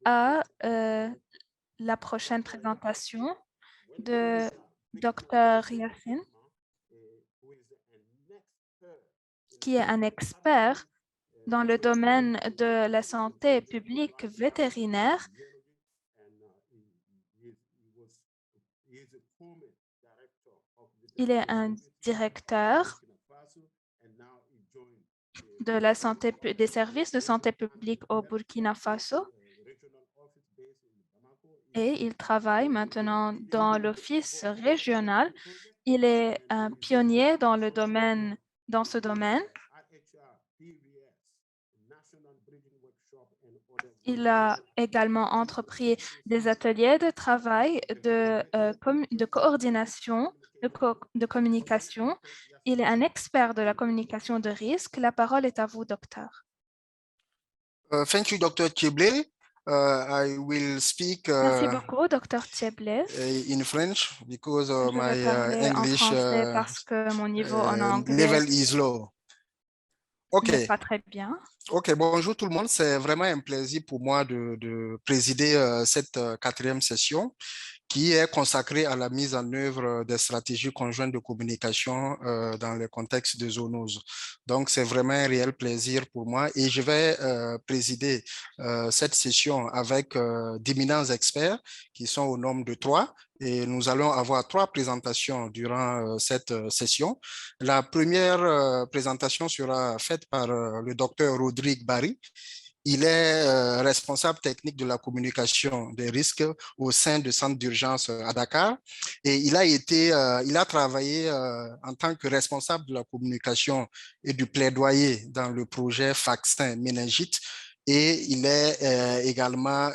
à la prochaine présentation de Dr. Yassine, qui est un expert dans le domaine de la santé publique vétérinaire. Il est un directeur de la santé, des services de santé publique au Burkina Faso et il travaille maintenant dans l'office régional. Il est un pionnier dans ce domaine. Il a également entrepris des ateliers de travail de coordination, de communication. Il est un expert de la communication de risque. La parole est à vous, docteur. Thank you, Dr. Chible. I will speak Merci beaucoup, docteur Tcheblez. in French because Je my vais parler en English français parce que mon niveau en anglais level is low. OK. n'est pas très bien. OK, bonjour tout le monde. C'est vraiment un plaisir pour moi de présider cette quatrième session qui est consacrée à la mise en œuvre des stratégies conjointes de communication dans le contexte de zoonose. Donc, c'est vraiment un réel plaisir pour moi et je vais présider cette session avec d'éminents experts qui sont au nombre de 3. Et nous allons avoir 3 présentations durant cette session. La première présentation sera faite par le docteur Rodrigue Barry. Il est responsable technique de la communication des risques au sein du centre d'urgence à Dakar et il a travaillé en tant que responsable de la communication et du plaidoyer dans le projet vaccin méningite et il est également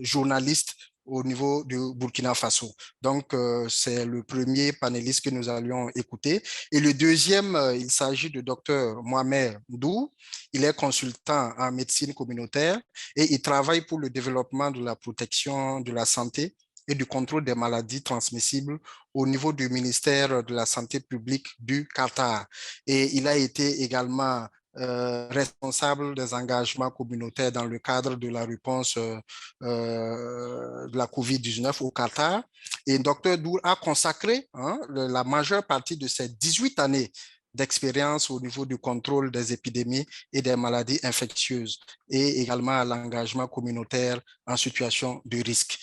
journaliste au niveau du Burkina Faso. Donc, c'est le premier panéliste que nous allions écouter. Et le deuxième, il s'agit de Dr Mohamed Dou. Il est consultant en médecine communautaire et il travaille pour le développement de la protection de la santé et du contrôle des maladies transmissibles au niveau du ministère de la Santé publique du Qatar. Et il a été également responsable des engagements communautaires dans le cadre de la réponse de la COVID-19 au Qatar. Et Dr Dour a consacré la majeure partie de ses 18 années d'expérience au niveau du contrôle des épidémies et des maladies infectieuses et également à l'engagement communautaire en situation de risque.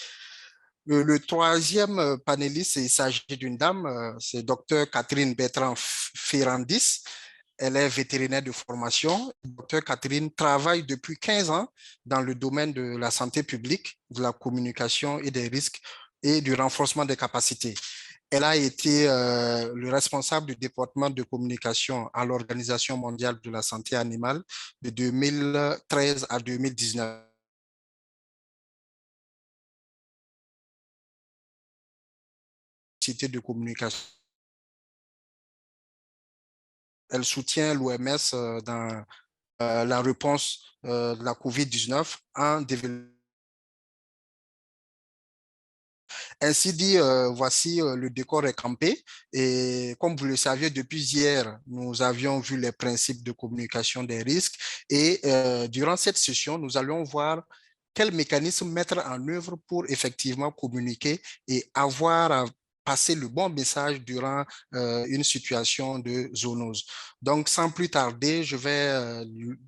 Le troisième panéliste, il s'agit d'une dame, c'est Dr Catherine Bertrand-Ferrandis. Elle est vétérinaire de formation. Dr Catherine travaille depuis 15 ans dans le domaine de la santé publique, de la communication et des risques et du renforcement des capacités. Elle a été le responsable du département de communication à l'Organisation mondiale de la santé animale de 2013 à 2019. De communication. Elle soutient l'OMS dans la réponse de la COVID-19 en développant. Ainsi dit, voici le décor est campé et comme vous le saviez, depuis hier, nous avions vu les principes de communication des risques et durant cette session, nous allons voir quels mécanismes mettre en œuvre pour effectivement communiquer et avoir à passer le bon message durant une situation de zoonose. Donc, sans plus tarder, je vais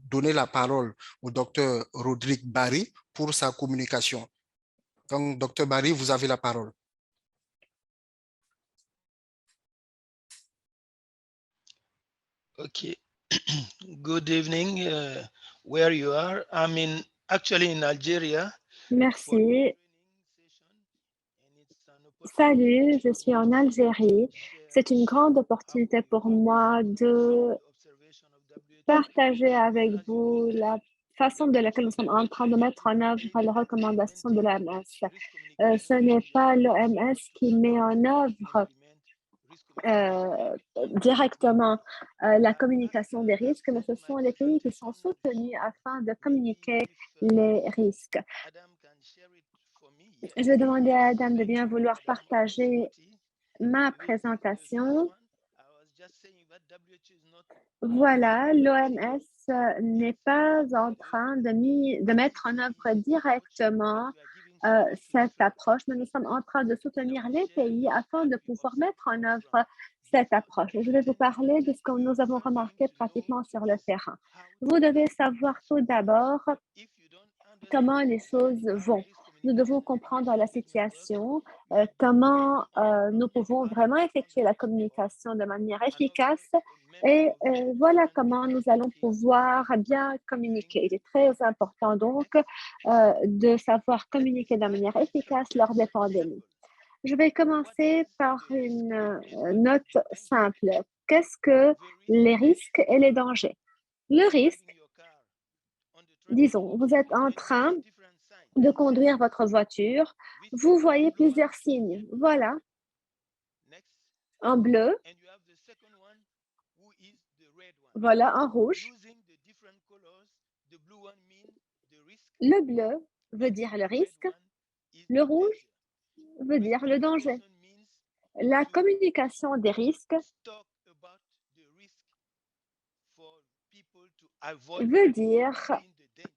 donner la parole au docteur Rodrigue Barry pour sa communication. Donc, docteur Barry, vous avez la parole. Okay. Good evening, where you are. I'm actually in Algeria. Merci. Salut, je suis en Algérie. C'est une grande opportunité pour moi de partager avec vous la façon de laquelle nous sommes en train de mettre en œuvre les recommandations de l'OMS. Ce n'est pas l'OMS qui met en œuvre directement la communication des risques, mais ce sont les pays qui sont soutenus afin de communiquer les risques. Je vais demander à Adam de bien vouloir partager ma présentation. Voilà, l'OMS n'est pas en train de mettre en œuvre directement cette approche, mais nous sommes en train de soutenir les pays afin de pouvoir mettre en œuvre cette approche. Je vais vous parler de ce que nous avons remarqué pratiquement sur le terrain. Vous devez savoir tout d'abord comment les choses vont. Nous devons comprendre la situation, comment nous pouvons vraiment effectuer la communication de manière efficace et voilà comment nous allons pouvoir bien communiquer. Il est très important donc de savoir communiquer de manière efficace lors des pandémies. Je vais commencer par une note simple. Qu'est-ce que les risques et les dangers? Le risque, disons, vous êtes en train de conduire votre voiture, vous voyez plusieurs signes. Voilà, en bleu, voilà, en rouge. Le bleu veut dire le risque, le rouge veut dire le danger. La communication des risques veut dire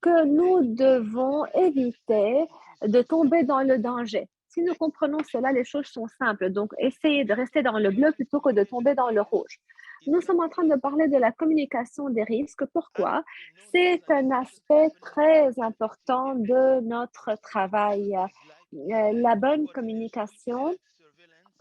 que nous devons éviter de tomber dans le danger. Si nous comprenons cela, les choses sont simples. Donc, essayez de rester dans le bleu plutôt que de tomber dans le rouge. Nous sommes en train de parler de la communication des risques. Pourquoi? C'est un aspect très important de notre travail. La bonne communication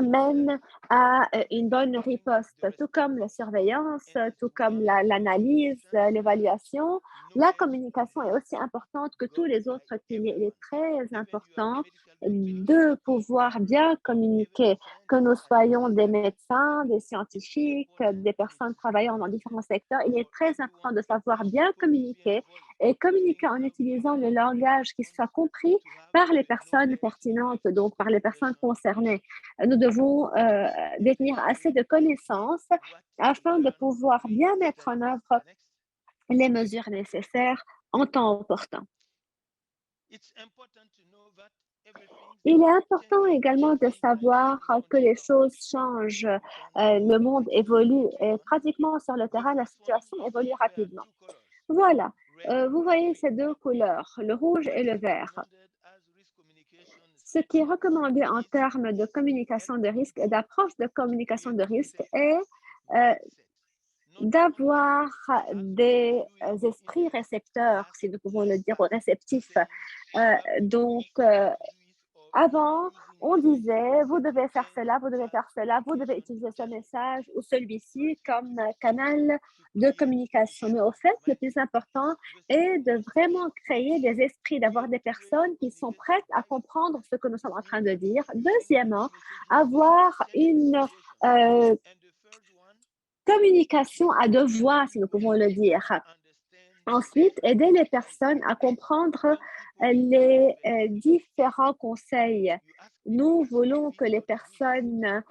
mène à une bonne riposte, tout comme la surveillance, tout comme l'analyse, l'évaluation. La communication est aussi importante que tous les autres piliers. Il est très important de pouvoir bien communiquer, que nous soyons des médecins, des scientifiques, des personnes travaillant dans différents secteurs. Il est très important de savoir bien communiquer et communiquer en utilisant le langage qui soit compris par les personnes pertinentes, donc par les personnes concernées. Nous devons détenir assez de connaissances afin de pouvoir bien mettre en œuvre les mesures nécessaires en temps opportun. Il est important également de savoir que les choses changent, le monde évolue et pratiquement sur le terrain, la situation évolue rapidement. Voilà, vous voyez ces deux couleurs, le rouge et le vert. Ce qui est recommandé en termes de communication de risque et d'approche de communication de risque est d'avoir des esprits récepteurs, si nous pouvons le dire, ou réceptifs. Avant, on disait, vous devez faire cela, vous devez faire cela, vous devez utiliser ce message ou celui-ci comme canal de communication. Mais au fait, le plus important est de vraiment créer des esprits, d'avoir des personnes qui sont prêtes à comprendre ce que nous sommes en train de dire. Deuxièmement, avoir une communication à deux voix, si nous pouvons le dire. Ensuite, aider les personnes à comprendre les différents conseils. Nous voulons que les personnes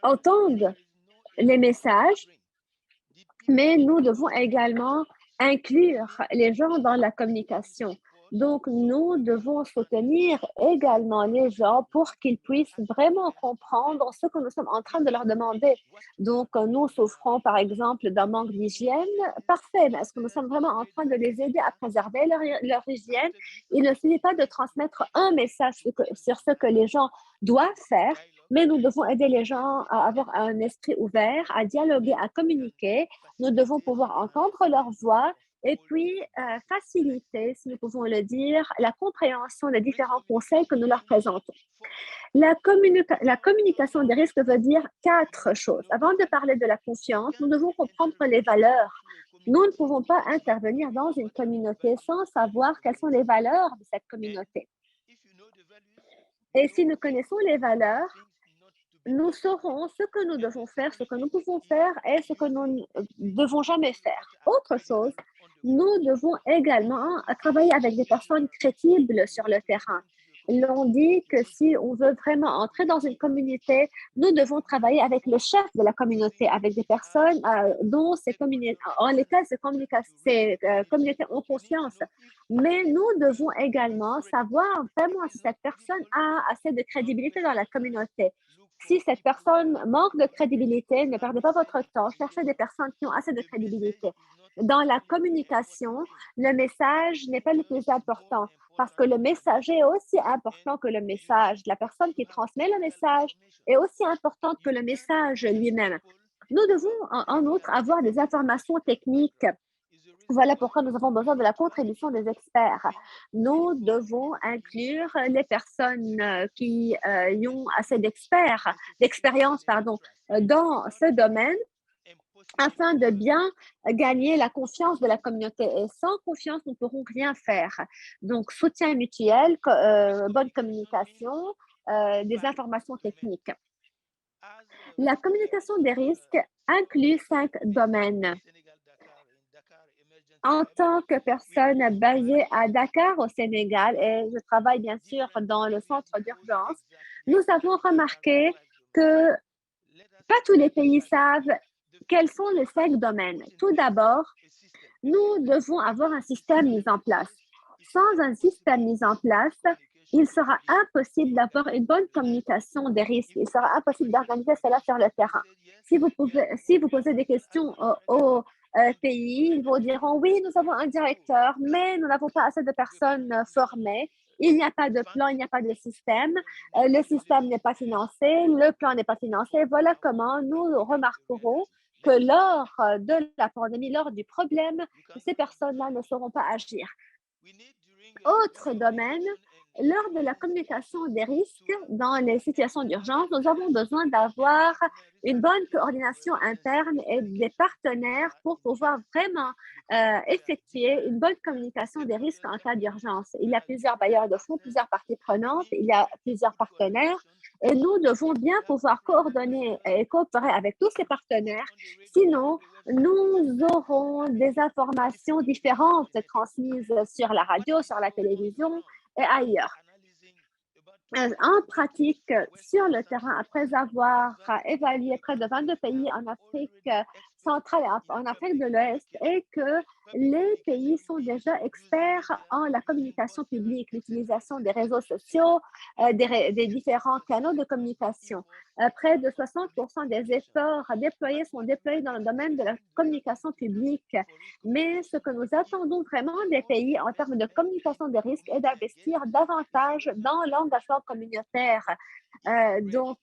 entendent les messages, mais nous devons également inclure les gens dans la communication. Donc, nous devons soutenir également les gens pour qu'ils puissent vraiment comprendre ce que nous sommes en train de leur demander. Donc, nous souffrons, par exemple, d'un manque d'hygiène. Parfait, mais est-ce que nous sommes vraiment en train de les aider à préserver leur hygiène? Il ne suffit pas de transmettre un message sur ce que les gens doivent faire, mais nous devons aider les gens à avoir un esprit ouvert, à dialoguer, à communiquer. Nous devons pouvoir entendre leur voix et puis faciliter, si nous pouvons le dire, la compréhension des différents conseils que nous leur présentons. La communication des risques veut dire 4 choses. Avant de parler de la confiance, nous devons comprendre les valeurs. Nous ne pouvons pas intervenir dans une communauté sans savoir quelles sont les valeurs de cette communauté. Et si nous connaissons les valeurs, nous saurons ce que nous devons faire, ce que nous pouvons faire et ce que nous ne devons jamais faire. Autre chose, nous devons également travailler avec des personnes crédibles sur le terrain. L'on dit que si on veut vraiment entrer dans une communauté, nous devons travailler avec le chef de la communauté, avec des personnes dont en lesquelles ces communautés ont confiance. Mais nous devons également savoir vraiment si cette personne a assez de crédibilité dans la communauté. Si cette personne manque de crédibilité, ne perdez pas votre temps, cherchez des personnes qui ont assez de crédibilité. Dans la communication, le message n'est pas le plus important parce que le messager est aussi important que le message. La personne qui transmet le message est aussi importante que le message lui-même. Nous devons en outre avoir des informations techniques. Voilà pourquoi nous avons besoin de la contribution des experts. Nous devons inclure les personnes qui ont assez d'expérience, dans ce domaine afin de bien gagner la confiance de la communauté. Et sans confiance, nous ne pourrons rien faire. Donc, soutien mutuel, bonne communication, des informations techniques. La communication des risques inclut 5 domaines. En tant que personne basée à Dakar, au Sénégal, et je travaille bien sûr dans le centre d'urgence, nous avons remarqué que pas tous les pays savent quels sont les 5 domaines. Tout d'abord, nous devons avoir un système mis en place. Sans un système mis en place, il sera impossible d'avoir une bonne communication des risques. Il sera impossible d'organiser cela sur le terrain. Si vous posez des questions aux pays, ils vous diront oui, nous avons un directeur, mais nous n'avons pas assez de personnes formées. Il n'y a pas de plan, il n'y a pas de système. Le système n'est pas financé, le plan n'est pas financé. Voilà comment nous remarquerons que lors de la pandémie, lors du problème, ces personnes-là ne sauront pas agir. Autre domaine, lors de la communication des risques dans les situations d'urgence, nous avons besoin d'avoir une bonne coordination interne et des partenaires pour pouvoir vraiment effectuer une bonne communication des risques en cas d'urgence. Il y a plusieurs bailleurs de fonds, plusieurs parties prenantes, il y a plusieurs partenaires et nous devons bien pouvoir coordonner et coopérer avec tous ces partenaires. Sinon, nous aurons des informations différentes transmises sur la radio, sur la télévision et ailleurs. En pratique, sur le terrain, après avoir évalué près de 22 pays en Afrique centrale et en Afrique de l'Ouest, et que les pays sont déjà experts en la communication publique, l'utilisation des réseaux sociaux, des différents canaux de communication. Près de 60% des efforts déployés sont déployés dans le domaine de la communication publique. Mais ce que nous attendons vraiment des pays en termes de communication des risques est d'investir davantage dans l'engagement communautaire. Donc,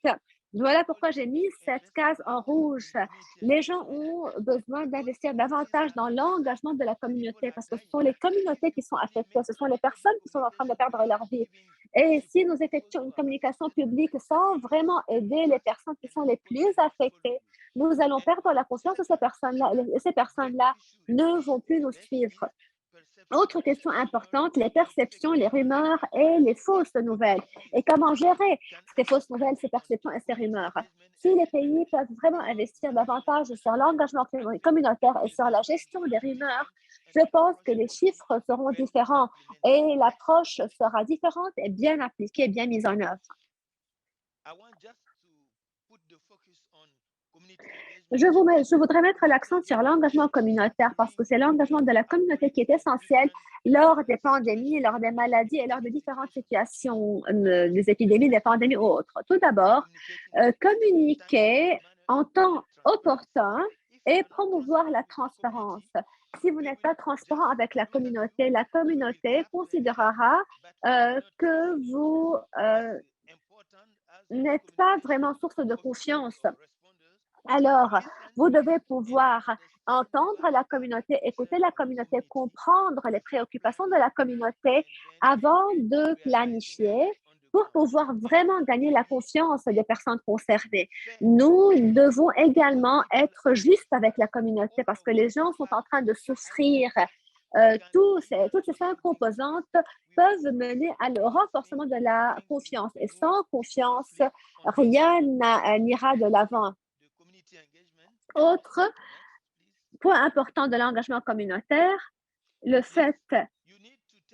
voilà pourquoi j'ai mis cette case en rouge. Les gens ont besoin d'investir davantage dans l'engagement de la communauté parce que ce sont les communautés qui sont affectées, ce sont les personnes qui sont en train de perdre leur vie. Et si nous effectuons une communication publique sans vraiment aider les personnes qui sont les plus affectées, nous allons perdre la confiance de ces personnes-là et ces personnes-là ne vont plus nous suivre. Autre question importante, les perceptions, les rumeurs et les fausses nouvelles. Et comment gérer ces fausses nouvelles, ces perceptions et ces rumeurs? Si les pays peuvent vraiment investir davantage sur l'engagement communautaire et sur la gestion des rumeurs, je pense que les chiffres seront différents et l'approche sera différente et bien appliquée, bien mise en œuvre. Je voudrais mettre l'accent sur l'engagement communautaire parce que c'est l'engagement de la communauté qui est essentiel lors des pandémies, lors des maladies et lors de différentes situations, des épidémies, des pandémies ou autres. Tout d'abord, communiquer en temps opportun et promouvoir la transparence. Si vous n'êtes pas transparent avec la communauté considérera que vous n'êtes pas vraiment source de confiance. Alors, vous devez pouvoir entendre la communauté, écouter la communauté, comprendre les préoccupations de la communauté avant de planifier pour pouvoir vraiment gagner la confiance des personnes concernées. Nous devons également être justes avec la communauté parce que les gens sont en train de souffrir. Toutes ces 5 composantes peuvent mener à le renforcement de la confiance. Et sans confiance, rien n'ira de l'avant. Autre point important de l'engagement communautaire, le fait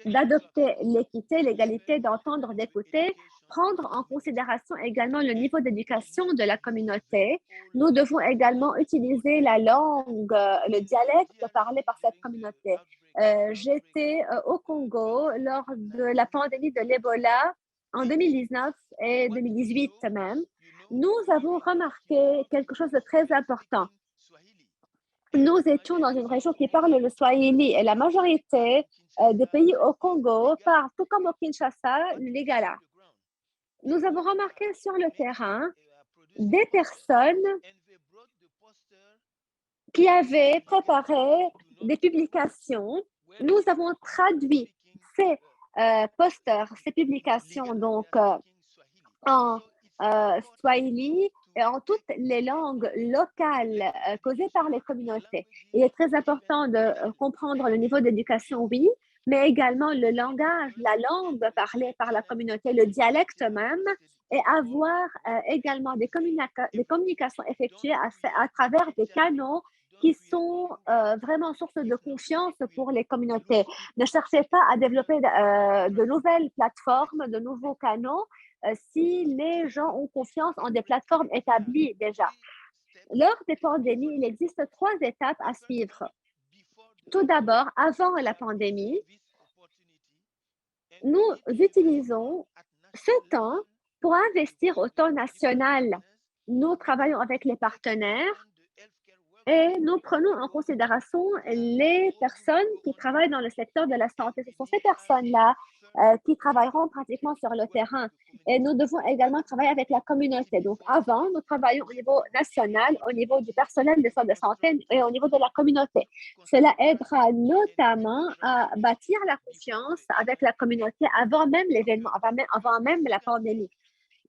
d'adopter l'équité, l'égalité, d'entendre, d'écouter, prendre en considération également le niveau d'éducation de la communauté. Nous devons également utiliser la langue, le dialecte parlé par cette communauté. J'étais au Congo lors de la pandémie de l'Ebola en 2019 et 2018 même. nous avons remarqué quelque chose de très important. Nous étions dans une région qui parle le Swahili et la majorité des pays au Congo parlent, tout comme au Kinshasa, le Lingala. Nous avons remarqué sur le terrain des personnes qui avaient préparé des publications. Nous avons traduit ces posters, ces publications donc en Swahili et en toutes les langues locales causées par les communautés. Il est très important de comprendre le niveau d'éducation, oui, mais également le langage, la langue parlée par la communauté, le dialecte même, et avoir également des communications effectuées à travers des canaux qui sont vraiment source de confiance pour les communautés. Ne cherchez pas à développer de nouvelles plateformes, de nouveaux canaux, si les gens ont confiance en des plateformes établies déjà. Lors des pandémies, il existe 3 étapes à suivre. Tout d'abord, avant la pandémie, nous utilisons ce temps pour investir au temps national. Nous travaillons avec les partenaires et nous prenons en considération les personnes qui travaillent dans le secteur de la santé. Ce sont ces personnes-là qui travailleront pratiquement sur le terrain. Et nous devons également travailler avec la communauté. Donc, avant, nous travaillons au niveau national, au niveau du personnel des centres de santé et au niveau de la communauté. Cela aidera notamment à bâtir la confiance avec la communauté avant même l'événement, avant même la pandémie.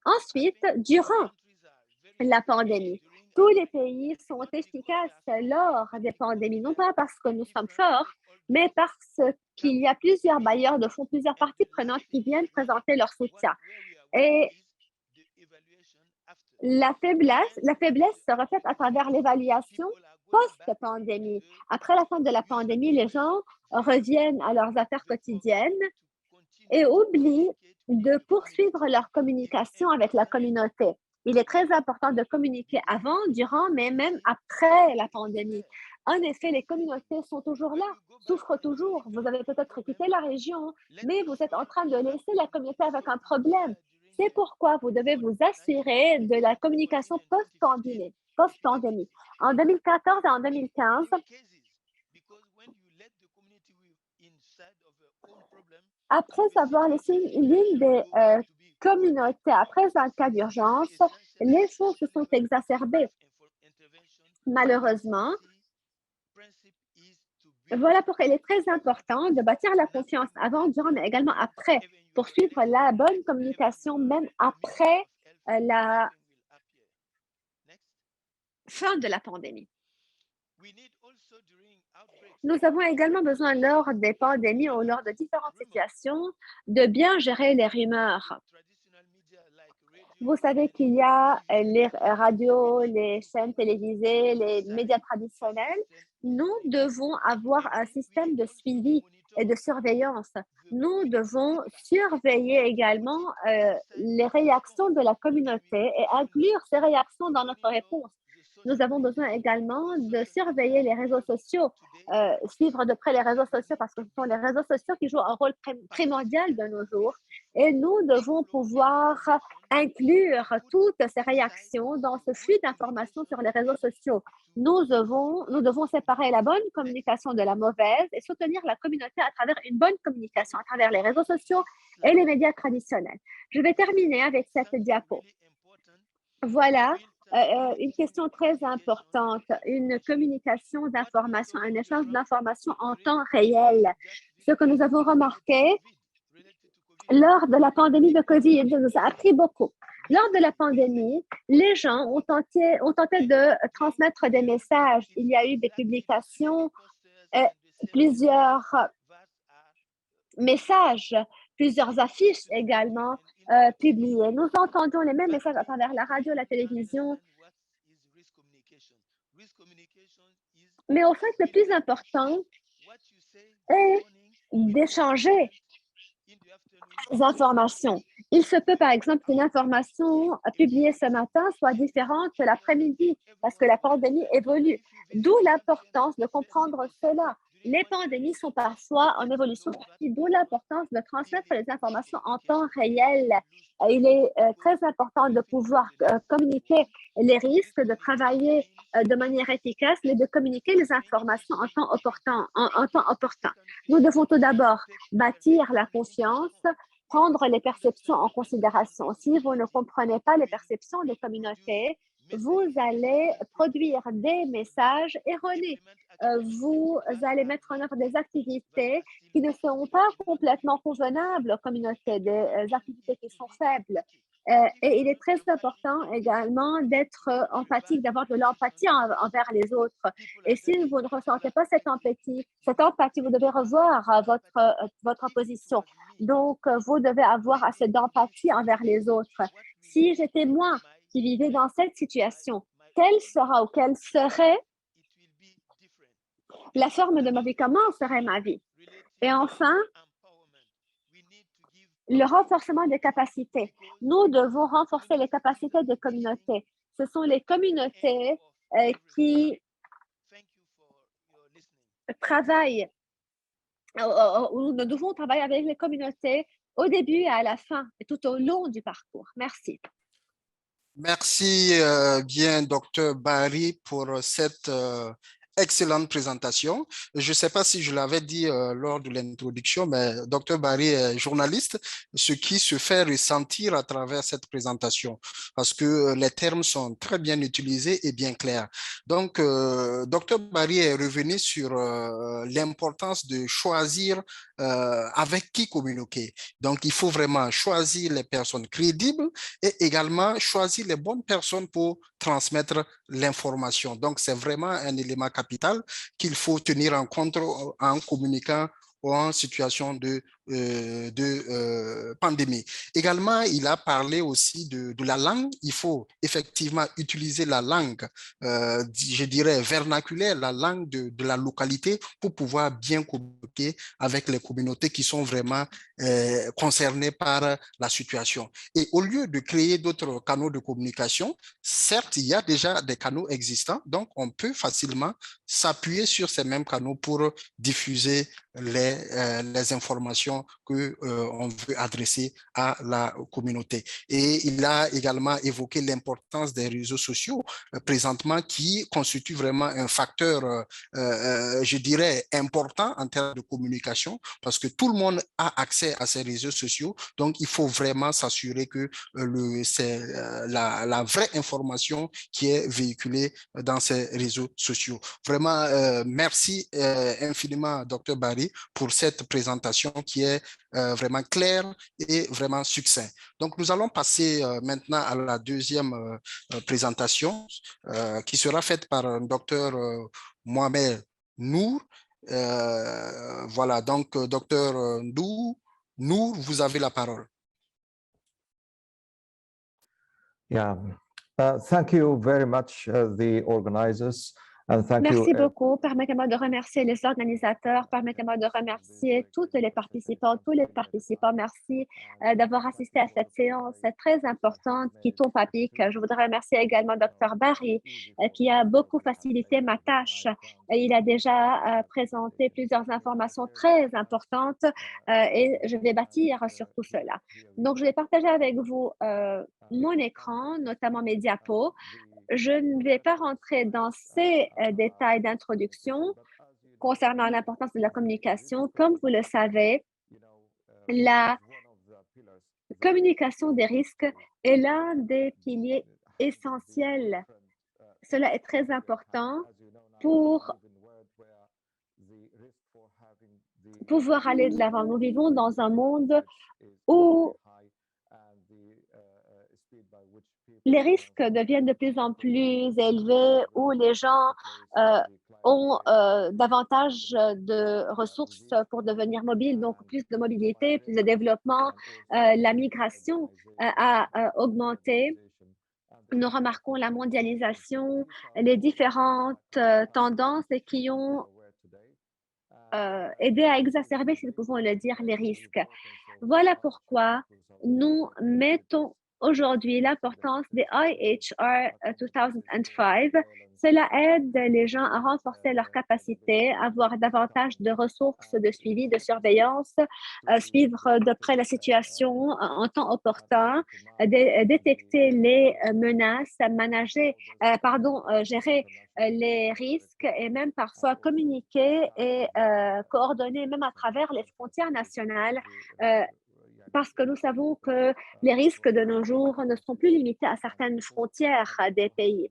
Ensuite, durant la pandémie, tous les pays sont efficaces lors des pandémies, non pas parce que nous sommes forts, mais parce qu'il y a plusieurs bailleurs de fonds, plusieurs parties prenantes qui viennent présenter leur soutien. Et la faiblesse se reflète à travers l'évaluation post-pandémie. Après la fin de la pandémie, les gens reviennent à leurs affaires quotidiennes et oublient de poursuivre leur communication avec la communauté. Il est très important de communiquer avant, durant, mais même après la pandémie. En effet, les communautés sont toujours là, souffrent toujours. Vous avez peut-être quitté la région, mais vous êtes en train de laisser la communauté avec un problème. C'est pourquoi vous devez vous assurer de la communication post-pandémie. En 2014 et en 2015, après avoir laissé l'une des communautés, après un cas d'urgence, les choses se sont exacerbées. Malheureusement, voilà pourquoi il est très important de bâtir la confiance avant, durant, mais également après, pour suivre la bonne communication, même après la fin de la pandémie. Nous avons également besoin, lors des pandémies ou lors de différentes situations, de bien gérer les rumeurs. Vous savez qu'il y a les radios, les chaînes télévisées, les médias traditionnels. Nous devons avoir un système de suivi et de surveillance. Nous devons surveiller également les réactions de la communauté et inclure ces réactions dans notre réponse. Nous avons besoin également de surveiller les réseaux sociaux, suivre de près les réseaux sociaux parce que ce sont les réseaux sociaux qui jouent un rôle primordial de nos jours. Et nous devons pouvoir inclure toutes ces réactions dans ce flux d'informations sur les réseaux sociaux. Nous devons séparer la bonne communication de la mauvaise et soutenir la communauté à travers une bonne communication, à travers les réseaux sociaux et les médias traditionnels. Je vais terminer avec cette diapo. Voilà. Une question très importante, une communication d'informations, un échange d'informations en temps réel. Ce que nous avons remarqué lors de la pandémie de COVID nous a appris beaucoup. Lors de la pandémie, les gens ont tenté de transmettre des messages. Il y a eu des publications, plusieurs messages, plusieurs affiches également publiées. Nous entendons les mêmes messages à travers la radio, la télévision. Mais au fait, le plus important est d'échanger les informations. Il se peut, par exemple, qu'une information publiée ce matin soit différente que l'après-midi parce que la pandémie évolue. D'où l'importance de comprendre cela. les pandémies sont parfois en évolution rapide, d'où l'importance de transmettre les informations en temps réel. Il est très important de pouvoir communiquer les risques, de travailler de manière efficace, mais de communiquer les informations en temps opportun. Nous devons tout d'abord bâtir la confiance, prendre les perceptions en considération. Si vous ne comprenez pas les perceptions des communautés, vous allez produire des messages erronés. Vous allez mettre en œuvre des activités qui ne seront pas complètement convenables aux communautés, des activités qui sont faibles. Et il est très important également d'être empathique, d'avoir de l'empathie envers les autres. Et si vous ne ressentez pas cette empathie, vous devez revoir votre position. Donc, vous devez avoir assez d'empathie envers les autres. Si j'étais moi qui vivais dans cette situation, quelle serait la forme de ma vie? Comment serait ma vie? Et enfin, le renforcement des capacités. Nous devons renforcer les capacités des communautés. Ce sont les communautés qui travaillent, où nous devons travailler avec les communautés au début et à la fin, et tout au long du parcours. Merci. Merci bien, Dr. Barry, pour cette excellente présentation. Je ne sais pas si je l'avais dit lors de l'introduction, mais Dr. Barry est journaliste, ce qui se fait ressentir à travers cette présentation, parce que les termes sont très bien utilisés et bien clairs. Donc, Dr. Barry est revenu sur l'importance de choisir avec qui communiquer. Donc, il faut vraiment choisir les personnes crédibles et également choisir les bonnes personnes pour transmettre l'information. Donc, c'est vraiment un élément capital qu'il faut tenir en compte en communiquant ou en situation de pandémie. Également, il a parlé aussi de la langue. Il faut effectivement utiliser la langue, je dirais vernaculaire, la langue de la localité pour pouvoir bien communiquer avec les communautés qui sont vraiment concernées par la situation. Et au lieu de créer d'autres canaux de communication, certes, il y a déjà des canaux existants, donc on peut facilement s'appuyer sur ces mêmes canaux pour diffuser les informations qu'on veut adresser à la communauté. Et il a également évoqué l'importance des réseaux sociaux présentement qui constituent vraiment un facteur, je dirais, important en termes de communication parce que tout le monde a accès à ces réseaux sociaux. Donc, il faut vraiment s'assurer que c'est la vraie information qui est véhiculée dans ces réseaux sociaux. Vraiment, merci infiniment, Dr. Barry, pour cette présentation qui est vraiment claire et vraiment succinct. Donc, nous allons passer maintenant à la deuxième présentation qui sera faite par un docteur Mohamed Nour. Voilà, donc, docteur Nour, vous avez la parole. Yeah, thank you very much, the organizers. Merci beaucoup. Permettez-moi de remercier les organisateurs. Permettez-moi de remercier tous les participants. Merci d'avoir assisté à cette séance très importante qui tombe à pic. Je voudrais remercier également Dr. Barry qui a beaucoup facilité ma tâche. Il a déjà présenté plusieurs informations très importantes et je vais bâtir sur tout cela. Donc, je vais partager avec vous mon écran, notamment mes diapos. Je ne vais pas rentrer dans ces détails d'introduction concernant l'importance de la communication. Comme vous le savez, la communication des risques est l'un des piliers essentiels. Cela est très important pour pouvoir aller de l'avant. Nous vivons dans un monde où les risques deviennent de plus en plus élevés, où les gens ont davantage de ressources pour devenir mobiles, donc plus de mobilité, plus de développement. La migration a augmenté. Nous remarquons la mondialisation, les différentes tendances qui ont aidé à exacerber, si nous pouvons le dire, les risques. Voilà pourquoi nous mettons aujourd'hui l'importance des IHR 2005. Cela aide les gens à renforcer leurs capacités, avoir davantage de ressources de suivi, de surveillance, suivre de près la situation en temps opportun, détecter les menaces, gérer les risques et même parfois communiquer et coordonner même à travers les frontières nationales. Parce que nous savons que les risques de nos jours ne sont plus limités à certaines frontières des pays.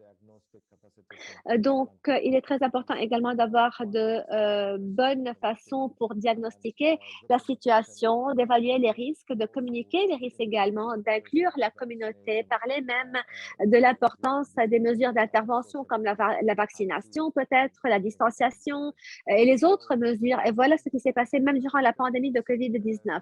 Donc, il est très important également d'avoir de bonnes façons pour diagnostiquer la situation, d'évaluer les risques, de communiquer les risques également, d'inclure la communauté, parler même de l'importance des mesures d'intervention comme la vaccination peut-être, la distanciation et les autres mesures. Et voilà ce qui s'est passé même durant la pandémie de COVID-19.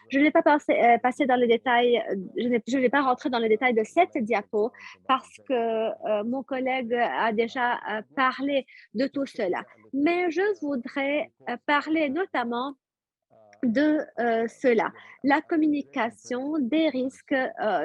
Je n'ai pas passé dans le détail, je n'ai pas rentré dans le détail de cette diapo parce que mon collègue a déjà parlé de tout cela. Mais je voudrais parler notamment de cela, la communication des risques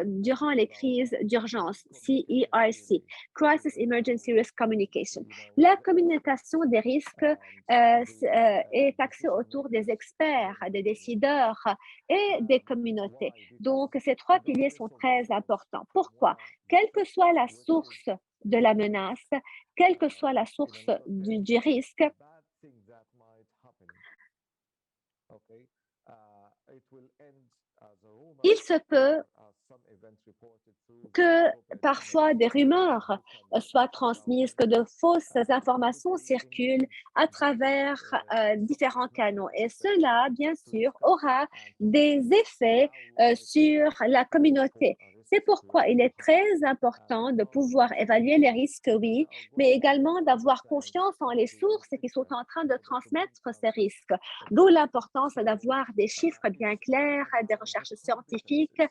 durant les crises d'urgence, CERC, Crisis Emergency Risk Communication. La communication des risques est axée autour des experts, des décideurs et des communautés. Donc, ces trois piliers sont très importants. Pourquoi? Quelle que soit la source de la menace, quelle que soit la source du risque, il se peut que parfois des rumeurs soient transmises, que de fausses informations circulent à travers différents canaux. Et cela, bien sûr, aura des effets sur la communauté. C'est pourquoi il est très important de pouvoir évaluer les risques, oui, mais également d'avoir confiance en les sources qui sont en train de transmettre ces risques. D'où l'importance d'avoir des chiffres bien clairs, des recherches scientifiques,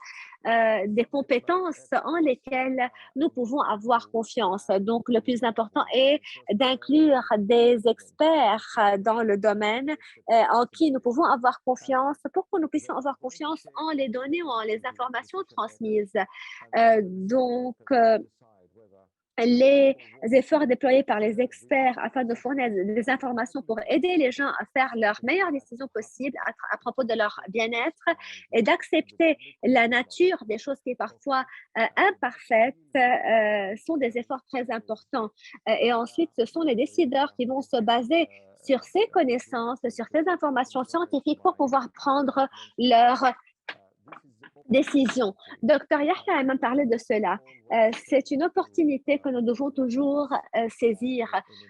des compétences en lesquelles nous pouvons avoir confiance. Donc, le plus important est d'inclure des experts dans le domaine en qui nous pouvons avoir confiance pour que nous puissions avoir confiance en les données ou en les informations transmises. Les efforts déployés par les experts afin de fournir des informations pour aider les gens à faire leurs meilleures décisions possibles à propos de leur bien-être et d'accepter la nature des choses qui est parfois imparfaite sont des efforts très importants. Et ensuite, ce sont les décideurs qui vont se baser sur ces connaissances, sur ces informations scientifiques pour pouvoir prendre leurs décision. Dr. Yahya a même parlé de cela. C'est une opportunité que nous devons toujours saisir.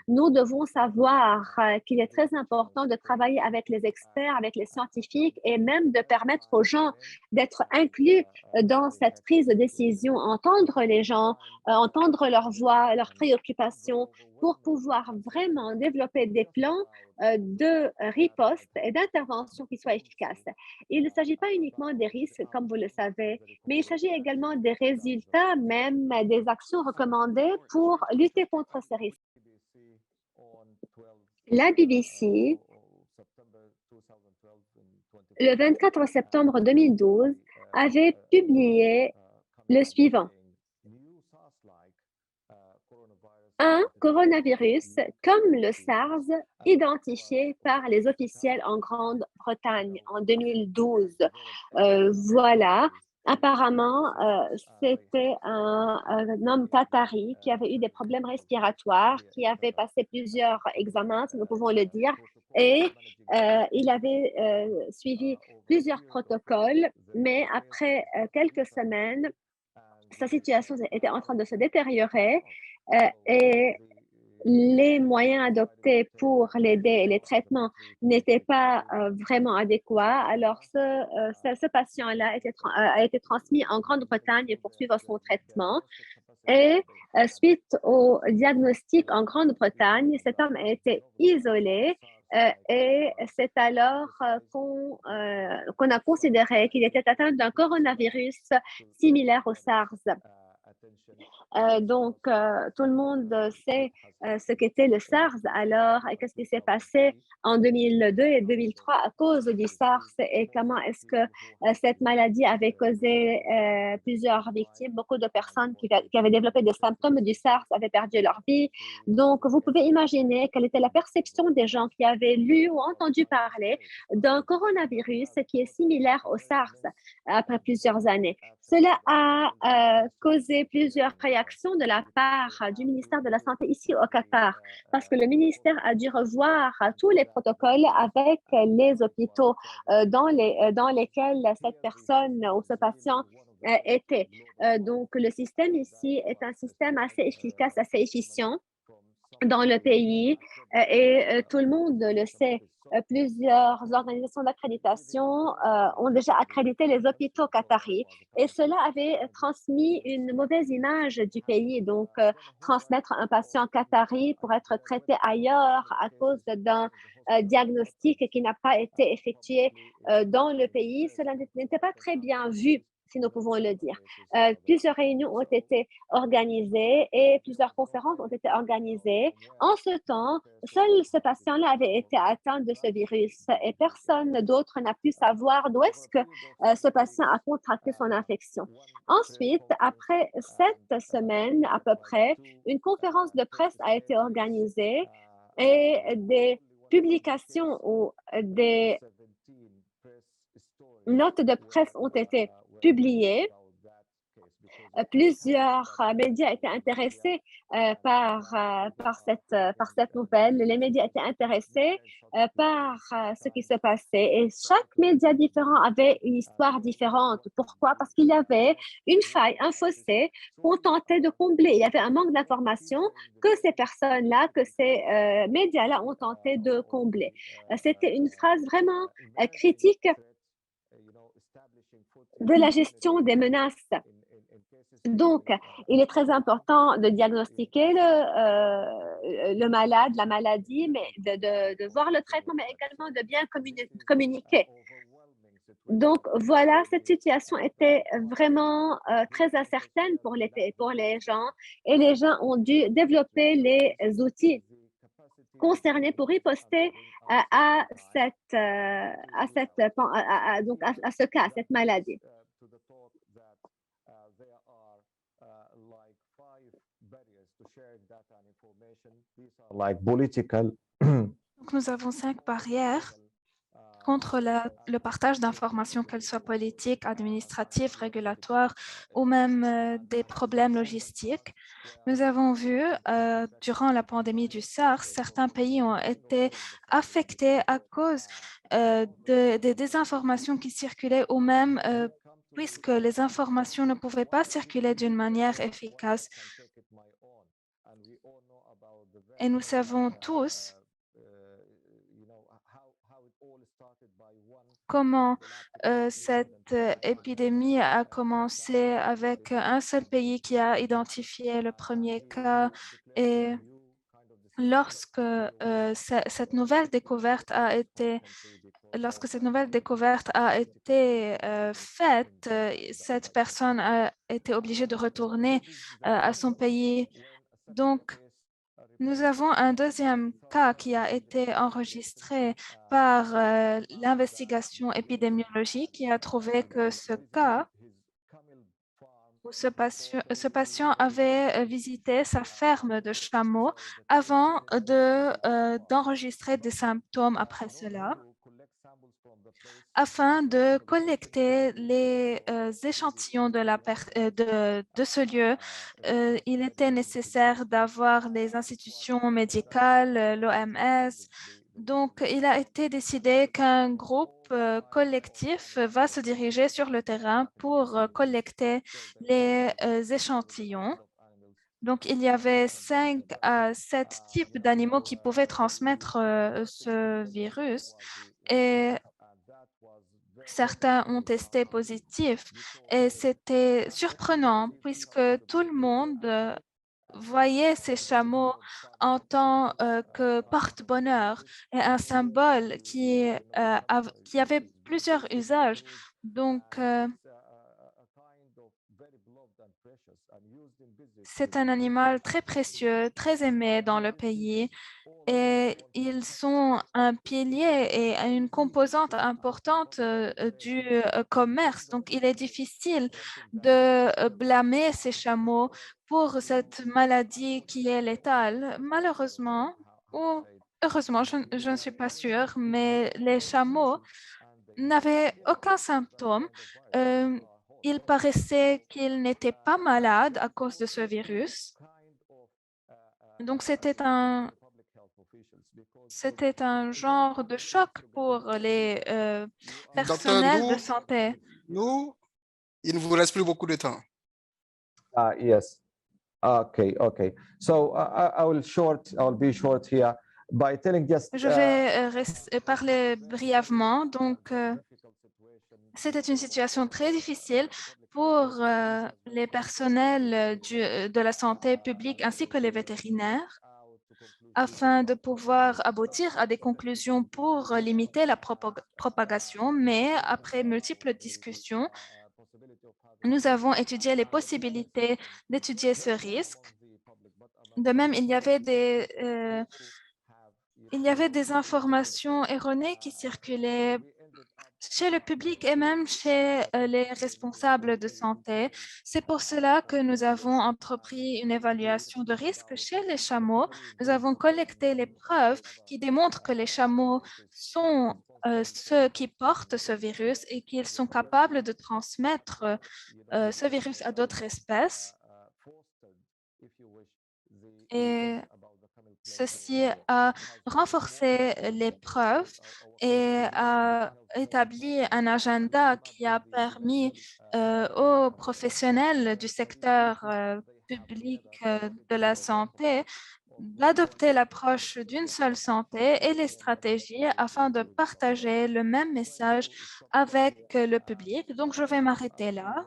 Nous devons savoir qu'il est très important de travailler avec les experts, avec les scientifiques et même de permettre aux gens d'être inclus dans cette prise de décision, entendre les gens, entendre leur voix, leurs préoccupations pour pouvoir vraiment développer des plans de riposte et d'intervention qui soient efficaces. Il ne s'agit pas uniquement des risques, comme vous le savez, mais il s'agit également des résultats, même des actions recommandées pour lutter contre ces risques. La BBC, le 24 septembre 2012, avait publié le suivant. Un coronavirus comme le SARS identifié par les officiels en Grande-Bretagne en 2012. Voilà. Apparemment, c'était un homme qatari qui avait eu des problèmes respiratoires, qui avait passé plusieurs examens, si nous pouvons le dire, et il avait suivi plusieurs protocoles, mais après quelques semaines, sa situation était en train de se détériorer et les moyens adoptés pour l'aider et les traitements n'étaient pas vraiment adéquats. Alors, ce patient-là a été transmis en Grande-Bretagne pour suivre son traitement. Et suite au diagnostic en Grande-Bretagne, cet homme a été isolé et c'est alors qu'on a considéré qu'il était atteint d'un coronavirus similaire au SARS. Tout le monde sait ce qu'était le SARS alors et qu'est-ce qui s'est passé en 2002 et 2003 à cause du SARS et comment est-ce que cette maladie avait causé plusieurs victimes. Beaucoup de personnes qui avaient développé des symptômes du SARS avaient perdu leur vie. Donc, vous pouvez imaginer quelle était la perception des gens qui avaient lu ou entendu parler d'un coronavirus qui est similaire au SARS après plusieurs années. Cela a causé plusieurs réactions de la part du ministère de la Santé ici au Qatar, parce que le ministère a dû revoir tous les protocoles avec les hôpitaux dans lesquels cette personne ou ce patient était. Donc, le système ici est un système assez efficace, assez efficient dans le pays et tout le monde le sait. Plusieurs organisations d'accréditation ont déjà accrédité les hôpitaux qataris et cela avait transmis une mauvaise image du pays. Donc, transmettre un patient qatari pour être traité ailleurs à cause d'un diagnostic qui n'a pas été effectué dans le pays, cela n'était pas très bien vu, si nous pouvons le dire. Plusieurs réunions ont été organisées et plusieurs conférences ont été organisées. En ce temps, seul ce patient-là avait été atteint de ce virus et personne d'autre n'a pu savoir d'où est-ce que ce patient a contracté son infection. Ensuite, après 7 semaines à peu près, une conférence de presse a été organisée et des publications ou des notes de presse ont été publiées. Plusieurs médias étaient intéressés par cette nouvelle. Les médias étaient intéressés par ce qui se passait et chaque média différent avait une histoire différente. Pourquoi? Parce qu'il y avait une faille, un fossé qu'on tentait de combler. Il y avait un manque d'information que ces personnes-là, que ces médias-là ont tenté de combler. C'était une phrase vraiment critique de la gestion des menaces. Donc, il est très important de diagnostiquer le malade, la maladie, mais de voir le traitement, mais également de bien communiquer. Donc, voilà, cette situation était vraiment très incertaine pour les gens et les gens ont dû développer les outils concernés pour riposter à ce cas, à cette maladie. Donc, nous avons 5 barrières contre le partage d'informations, qu'elles soient politiques, administratives, régulatoires ou même des problèmes logistiques. Nous avons vu durant la pandémie du SARS, certains pays ont été affectés à cause des désinformations qui circulaient ou même puisque les informations ne pouvaient pas circuler d'une manière efficace. Et nous savons tous comment cette épidémie a commencé avec un seul pays qui a identifié le premier cas et lorsque cette nouvelle découverte a été faite, cette personne a été obligée de retourner à son pays. Donc, nous avons un deuxième cas qui a été enregistré par l'investigation épidémiologique qui a trouvé que ce cas où ce patient avait visité sa ferme de chameaux avant d'enregistrer des symptômes après cela. Afin de collecter les échantillons de ce lieu, il était nécessaire d'avoir les institutions médicales, l'OMS. Donc, il a été décidé qu'un groupe collectif va se diriger sur le terrain pour collecter les échantillons. Donc, il y avait 5 à 7 types d'animaux qui pouvaient transmettre ce virus et certains ont testé positif et c'était surprenant puisque tout le monde voyait ces chameaux en tant que porte-bonheur et un symbole qui avait plusieurs usages. Donc, C'est un animal très précieux, très aimé dans le pays et ils sont un pilier et une composante importante du commerce. Donc, il est difficile de blâmer ces chameaux pour cette maladie qui est létale. Malheureusement, ou heureusement, je ne suis pas sûre, mais les chameaux n'avaient aucun symptôme. Euh, il paraissait qu'ils n'étaient pas malades à cause de ce virus. Donc, c'était un genre de choc pour les Docteur personnels de Ndou, santé. il ne vous reste plus beaucoup de temps. Yes. Okay. So I'll be short here by telling just. Je vais parler brièvement. Donc, c'était une situation très difficile pour les personnels de la santé publique ainsi que les vétérinaires afin de pouvoir aboutir à des conclusions pour limiter la propagation. Mais après multiples discussions, nous avons étudié les possibilités d'étudier ce risque. De même, il y avait des informations erronées qui circulaient chez le public et même chez les responsables de santé. C'est pour cela que nous avons entrepris une évaluation de risque chez les chameaux. Nous avons collecté les preuves qui démontrent que les chameaux sont ceux qui portent ce virus et qu'ils sont capables de transmettre ce virus à d'autres espèces. Et ceci a renforcé les preuves et a établi un agenda qui a permis aux professionnels du secteur public de la santé d'adopter l'approche d'une seule santé et les stratégies afin de partager le même message avec le public. Donc, je vais m'arrêter là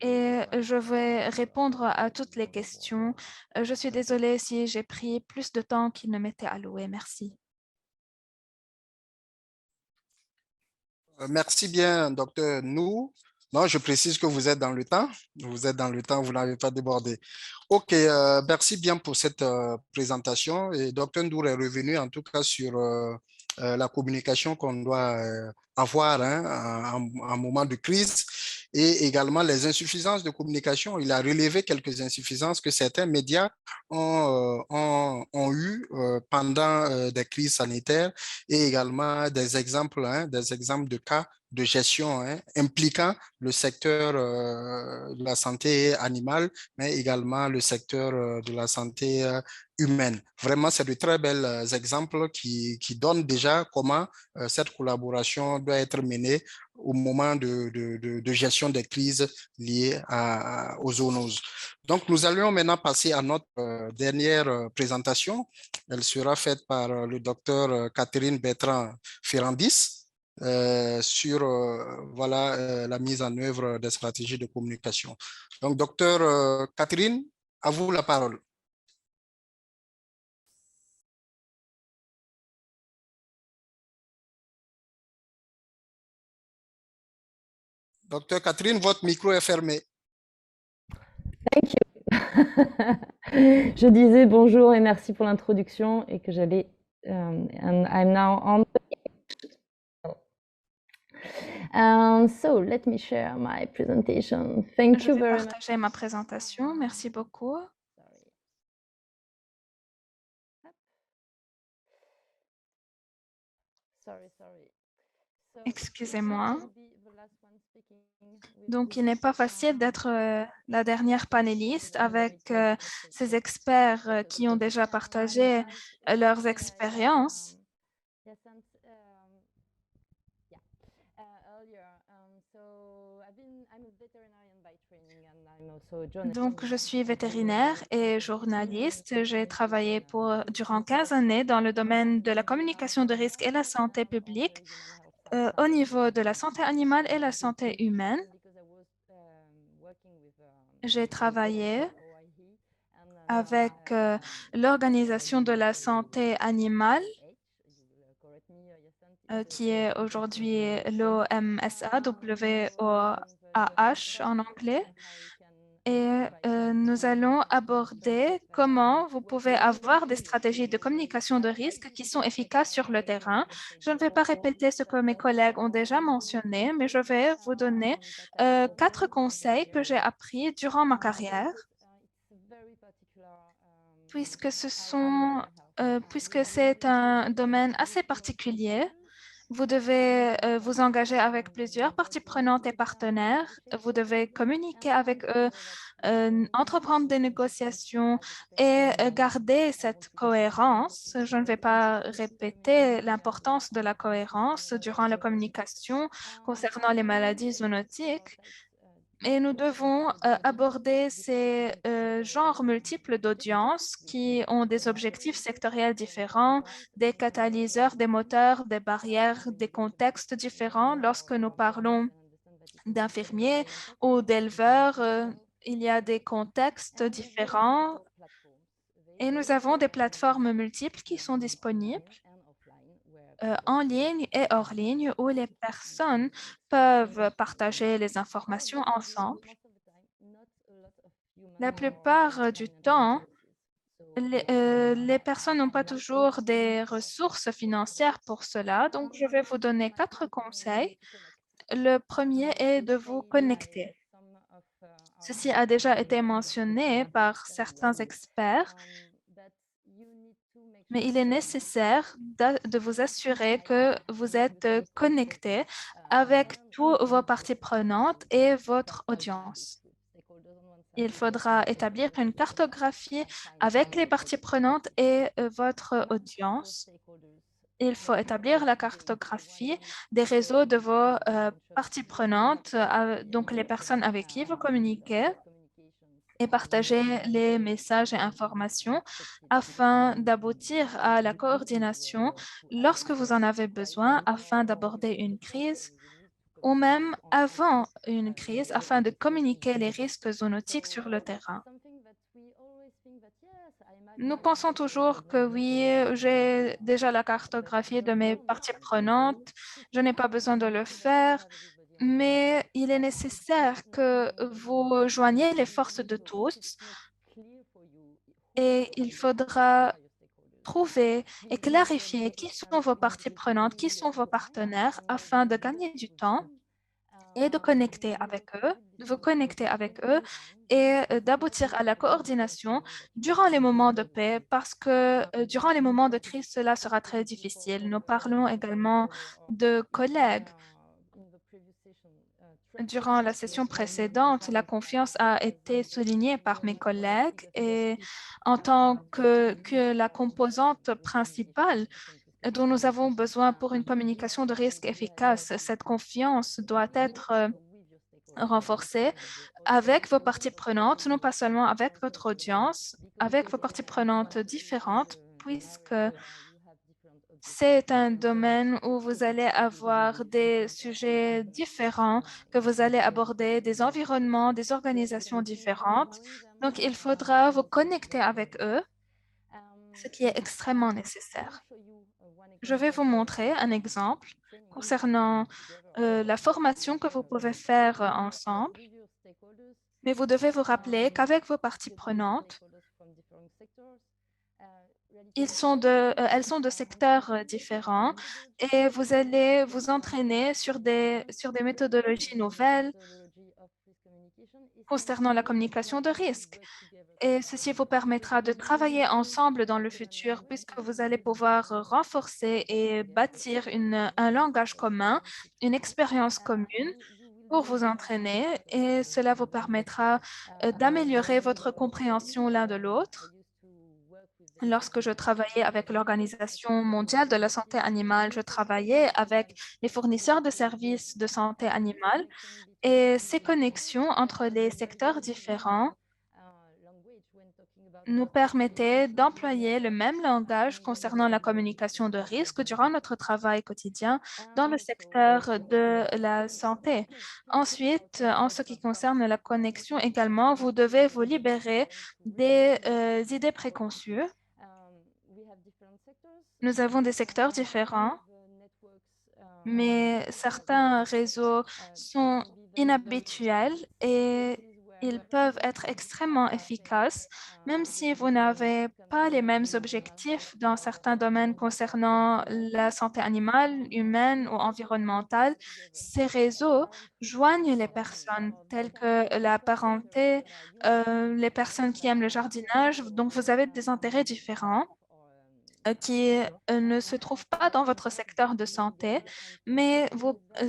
et je vais répondre à toutes les questions. Je suis désolée si j'ai pris plus de temps qu'il ne m'était alloué. Merci. Merci bien, docteur Nou. Non, je précise que vous êtes dans le temps. Vous êtes dans le temps, vous n'avez pas débordé. OK, merci bien pour cette présentation. Et docteur Ndour est revenu en tout cas sur la communication qu'on doit avoir en moment de crise et également les insuffisances de communication. Il a relevé quelques insuffisances que certains médias ont eues pendant des crises sanitaires et également des exemples de cas de gestion impliquant le secteur de la santé animale, mais également le secteur de la santé humaine. Vraiment, c'est de très bels exemples qui donnent déjà comment cette collaboration doit être menée au moment de gestion des crises liées aux zoonoses. Donc, nous allons maintenant passer à notre dernière présentation. Elle sera faite par le docteur Catherine Bertrand-Ferrandis sur la mise en œuvre des stratégies de communication. Donc, docteur Catherine, à vous la parole. Docteur Catherine, votre micro est fermé. Thank you. Je disais bonjour et merci pour l'introduction et que j'allais and I'm now on. So let me share my presentation. Thank you very much. Je vais partager ma présentation. Merci beaucoup. Sorry. Excusez-moi. Donc, il n'est pas facile d'être la dernière panéliste avec ces experts qui ont déjà partagé leurs expériences. Donc, je suis vétérinaire et journaliste. J'ai travaillé durant 15 années dans le domaine de la communication de risque et la santé publique au niveau de la santé animale et la santé humaine. J'ai travaillé avec l'Organisation de la santé animale, qui est aujourd'hui l'OMSA, AH en anglais. Et nous allons aborder comment vous pouvez avoir des stratégies de communication de risque qui sont efficaces sur le terrain. Je ne vais pas répéter ce que mes collègues ont déjà mentionné, mais je vais vous donner 4 conseils que j'ai appris durant ma carrière, puisque puisque c'est un domaine assez particulier. Vous devez vous engager avec plusieurs parties prenantes et partenaires. Vous devez communiquer avec eux, entreprendre des négociations et garder cette cohérence. Je ne vais pas répéter l'importance de la cohérence durant la communication concernant les maladies zoonotiques. Et nous devons aborder ces genres multiples d'audiences qui ont des objectifs sectoriels différents, des catalyseurs, des moteurs, des barrières, des contextes différents. Lorsque nous parlons d'infirmiers ou d'éleveurs, il y a des contextes différents et nous avons des plateformes multiples qui sont disponibles en ligne et hors ligne où les personnes peuvent partager les informations ensemble. La plupart du temps, les personnes n'ont pas toujours des ressources financières pour cela, donc je vais vous donner 4 conseils. Le premier est de vous connecter. Ceci a déjà été mentionné par certains experts, mais il est nécessaire de vous assurer que vous êtes connecté avec toutes vos parties prenantes et votre audience. Il faudra établir une cartographie avec les parties prenantes et votre audience. Il faut établir la cartographie des réseaux de vos parties prenantes, donc les personnes avec qui vous communiquez, et partager les messages et informations afin d'aboutir à la coordination lorsque vous en avez besoin afin d'aborder une crise ou même avant une crise afin de communiquer les risques zoonotiques sur le terrain. Nous pensons toujours que oui, j'ai déjà la cartographie de mes parties prenantes, je n'ai pas besoin de le faire, mais il est nécessaire que vous joigniez les forces de tous et il faudra trouver et clarifier qui sont vos parties prenantes, qui sont vos partenaires afin de gagner du temps et de connecter avec eux, de vous connecter avec eux et d'aboutir à la coordination durant les moments de paix parce que durant les moments de crise, cela sera très difficile. Nous parlons également de collègues. Durant la session précédente, la confiance a été soulignée par mes collègues et en tant que la composante principale dont nous avons besoin pour une communication de risque efficace, cette confiance doit être renforcée avec vos parties prenantes, non pas seulement avec votre audience, avec vos parties prenantes différentes, puisque c'est un domaine où vous allez avoir des sujets différents que vous allez aborder, des environnements, des organisations différentes. Donc, il faudra vous connecter avec eux, ce qui est extrêmement nécessaire. Je vais vous montrer un exemple concernant la formation que vous pouvez faire ensemble, mais vous devez vous rappeler qu'avec vos parties prenantes, elles sont de secteurs différents et vous allez vous entraîner sur des méthodologies nouvelles concernant la communication de risque. Et ceci vous permettra de travailler ensemble dans le futur puisque vous allez pouvoir renforcer et bâtir un langage commun, une expérience commune pour vous entraîner et cela vous permettra d'améliorer votre compréhension l'un de l'autre. Lorsque je travaillais avec l'Organisation mondiale de la santé animale, je travaillais avec les fournisseurs de services de santé animale et ces connexions entre les secteurs différents nous permettaient d'employer le même langage concernant la communication de risque durant notre travail quotidien dans le secteur de la santé. Ensuite, en ce qui concerne la connexion également, vous devez vous libérer des idées préconçues. Nous avons des secteurs différents, mais certains réseaux sont inhabituels et ils peuvent être extrêmement efficaces, même si vous n'avez pas les mêmes objectifs dans certains domaines concernant la santé animale, humaine ou environnementale. Ces réseaux joignent les personnes telles que la parenté, les personnes qui aiment le jardinage. Donc, vous avez des intérêts différents qui ne se trouvent pas dans votre secteur de santé, mais